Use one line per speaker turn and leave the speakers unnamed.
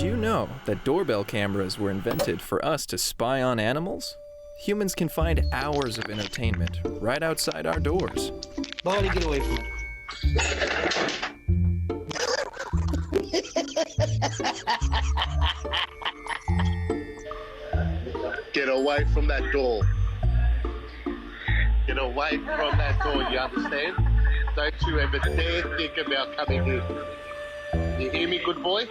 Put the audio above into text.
you know that doorbell cameras were invented for us to spy on animals? Humans can find hours of entertainment right outside our doors.
Bonnie, get away from me.
Get away from that door. Get away from that door, you understand? Don't you ever dare think about coming in. You hear me, good boy?